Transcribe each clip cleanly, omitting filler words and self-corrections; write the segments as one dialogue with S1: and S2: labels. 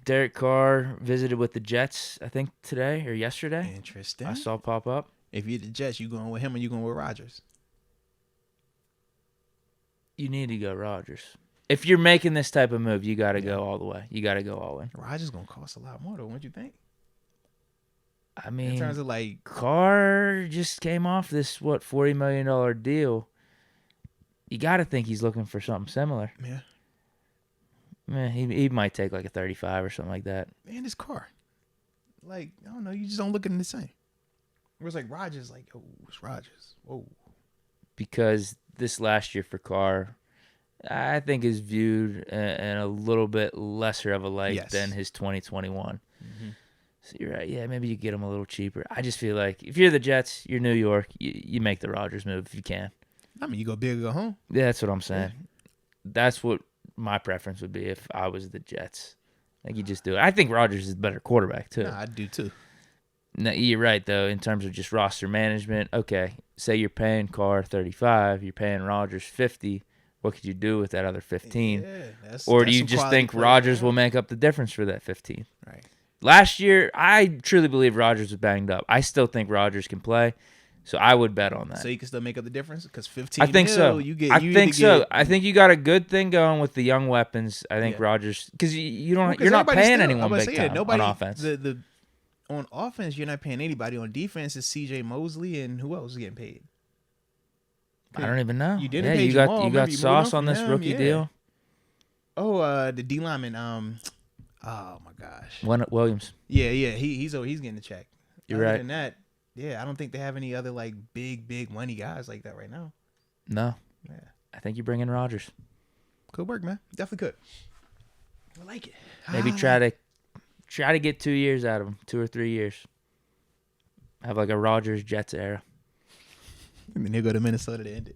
S1: Derek Carr visited with the Jets, I think, today or yesterday.
S2: Interesting.
S1: I saw pop up.
S2: If you're the Jets, you going with him or you going with Rodgers?
S1: You need to go Rodgers. If you're making this type of move, you got to go all the way. You got to go all in.
S2: Rodgers going to cost a lot more, though. What you think?
S1: I mean,
S2: in terms of like
S1: Carr just came off this $40 million deal. You got to think he's looking for something similar.
S2: Yeah.
S1: Man, he might take like a 35 or something like that.
S2: Man, this Carr, like I don't know, you just don't look at him the same. It was like Rodgers, like oh, it's Rodgers. Whoa.
S1: Because this last year for Carr, I think is viewed in a little bit lesser of a light than his 2021. Mm-hmm. So you're right. Yeah, maybe you get him a little cheaper. I just feel like if you're the Jets, you're New York, you make the Rodgers move if you can.
S2: I mean, you go big or go home.
S1: Yeah, that's what I'm saying. Yeah. That's what my preference would be if I was the Jets. I think you just do it. I think Rodgers is a better quarterback, too.
S2: Nah, I do, too.
S1: No, you're right, though, in terms of just roster management. Okay, say you're paying Carr 35, you're paying Rodgers 50. What could you do with that other 15?
S2: Yeah,
S1: or do you just think Rodgers will make up the difference for that 15?
S2: Right.
S1: Last year, I truly believe Rodgers was banged up. I still think Rodgers can play, so I would bet on that.
S2: So you can still make up the difference? Because 15
S1: I think so. I think you got a good thing going with the young weapons. I think Rodgers, because you're not paying anyone big time on offense.
S2: On offense, you're not paying anybody. On defense, it's C.J. Mosley and who else is getting paid?
S1: I don't even know.
S2: You didn't pay Jamal.
S1: You got Sauce on this rookie deal.
S2: Oh, the D lineman. Oh my gosh.
S1: Williams.
S2: Yeah. He's getting a check.
S1: You're right.
S2: Other than that, I don't think they have any other like big money guys like that right now.
S1: No.
S2: Yeah.
S1: I think you bring in Rodgers.
S2: Could work, man. Definitely could. I like it.
S1: Maybe try to get 2 years out of him, 2 or 3 years. Have like a Rodgers Jets era.
S2: And then he'll go to Minnesota to end it.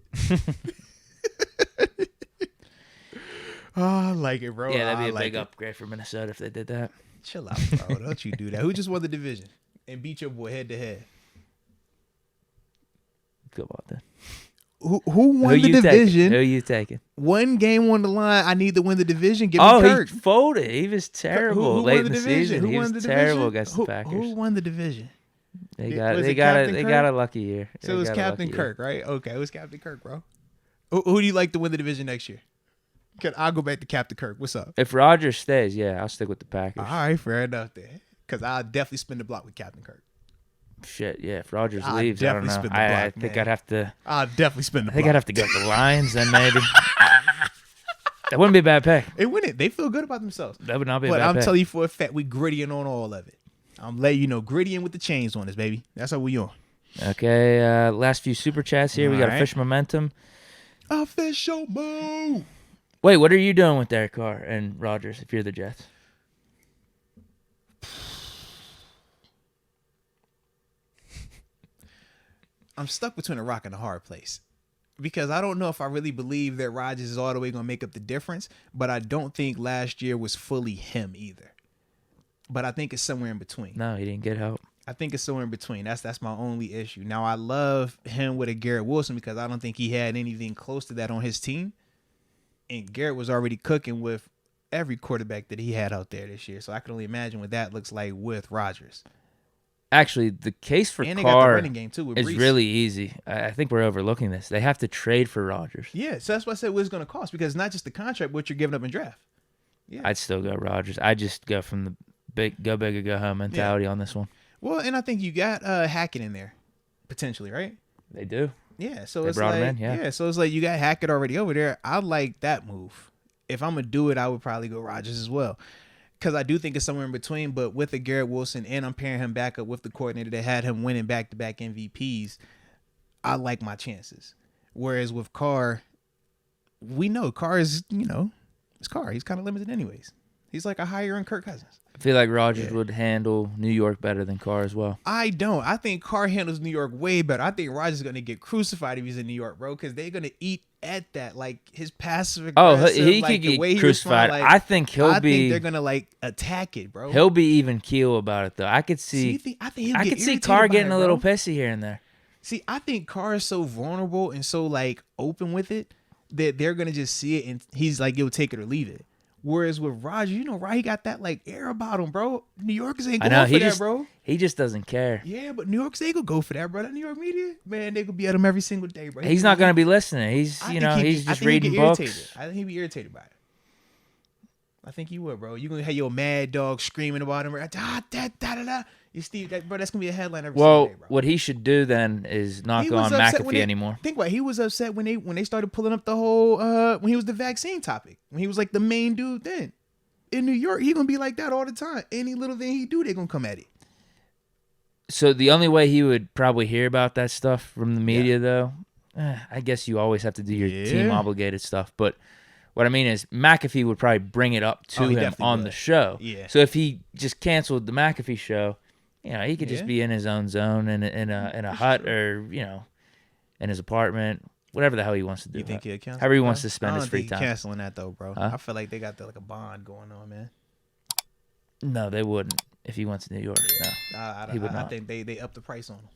S2: Oh, I like it, bro.
S1: Yeah, that'd be a big upgrade for Minnesota if they did that.
S2: Chill out, bro. Don't you do that. Who just won the division and beat your boy head to head?
S1: Go about that.
S2: Who won the division?
S1: Who are you taking?
S2: One game on the line. I need to win the division. Give me Kirk.
S1: He folded. He was terrible late in the season. He was terrible against the Packers.
S2: Who won the division?
S1: They got a lucky year.
S2: So it was Captain Kirk, right? Okay, it was Captain Kirk, bro. Who do you like to win the division next year? I'll go back to Captain Kirk. What's up?
S1: If Rodgers stays, I'll stick with the Packers.
S2: All right, fair enough then. Because I'll definitely spin the block with Captain Kirk.
S1: Shit, yeah. If Rodgers leaves, I don't know. I think I'd have to.
S2: I'll definitely spin the block.
S1: I think I'd have to go with the Lions then maybe. That wouldn't be a bad pick.
S2: It wouldn't. They feel good about themselves.
S1: That would not be a bad pick.
S2: But I'm telling you for a fact, we grittying on all of it. I'm letting you know, grittying with the chains on us, baby. That's how we on.
S1: Okay, last few super chats here. We got official momentum.
S2: Official move.
S1: Wait, what are you doing with Derek Carr and Rodgers if you're the Jets?
S2: I'm stuck between a rock and a hard place because I don't know if I really believe that Rodgers is all the way going to make up the difference, but I don't think last year was fully him either. But I think it's somewhere in between.
S1: No, he didn't get help.
S2: I think it's somewhere in between. That's my only issue. Now, I love him with a Garrett Wilson because I don't think he had anything close to that on his team. And Garrett was already cooking with every quarterback that he had out there this year. So I can only imagine what that looks like with Rodgers.
S1: Actually, the case for
S2: and
S1: Carr
S2: the running game too with
S1: is
S2: Brees.
S1: really easy. I think we're overlooking this. They have to trade for Rodgers.
S2: Yeah, so that's what I said what it's going to cost because it's not just the contract, what you're giving up in draft.
S1: Yeah. I'd still go Rodgers. I just go from the go big or go home mentality on this one.
S2: Well, and I think you got Hackett in there, potentially, right?
S1: They do.
S2: Yeah, so
S1: they
S2: it's
S1: brought
S2: like,
S1: him in,
S2: so it's like you got Hackett already over there. I like that move. If I'm gonna do it, I would probably go Rodgers as well, because I do think it's somewhere in between. But with the Garrett Wilson, and I'm pairing him back up with the coordinator that had him winning back-to-back MVPs, I like my chances. Whereas with Carr, we know Carr is, it's Carr. He's kind of limited anyways. He's like a higher-end Kirk Cousins.
S1: I feel like Rodgers would handle New York better than Carr as well.
S2: I don't. I think Carr handles New York way better. I think Rodgers is going to get crucified if he's in New York, bro, because they're going to eat at that. Like, his passive aggressive.
S1: He could get crucified. I think I think
S2: they're going to, attack it, bro.
S1: He'll be even keel about it, though. I could see I could see Carr getting a little pissy here and there.
S2: See, I think Carr is so vulnerable and so, open with it that they're going to just see it, and he's like, yo, take it or leave it. Whereas with Rodgers, you know, he got that like air about him, bro. New Yorkers ain't going for that, bro.
S1: He just doesn't care.
S2: Yeah, but New Yorkers ain't gonna go for that, bro. That New York media, man, they gonna be at him every single day, bro.
S1: He's not gonna be listening. He's just reading books.
S2: I think he'd be irritated by it. I think he would, bro. You gonna have your mad dog screaming about him, You Steve, bro. That's gonna be a headline every single day, bro.
S1: What he should do then is not go on McAfee anymore.
S2: Think about it. He was upset when they started pulling up the whole when he was the vaccine topic, when he was like the main dude. Then in New York, he gonna be like that all the time. Any little thing he do, they gonna come at it.
S1: So the only way he would probably hear about that stuff from the media, though, I guess you always have to do your team obligated stuff. But what I mean is McAfee would probably bring it up to him on the show.
S2: Yeah.
S1: So if he just canceled the McAfee show, he could just be in his own zone in a hut or in his apartment, whatever the hell he wants to do.
S2: You think he'll cancel?
S1: However he wants to spend his free time.
S2: Canceling that though, bro. Huh? I feel like they got like a bond going on, man.
S1: No, they wouldn't if he went to New York. No, he would not.
S2: I think they upped the price on him.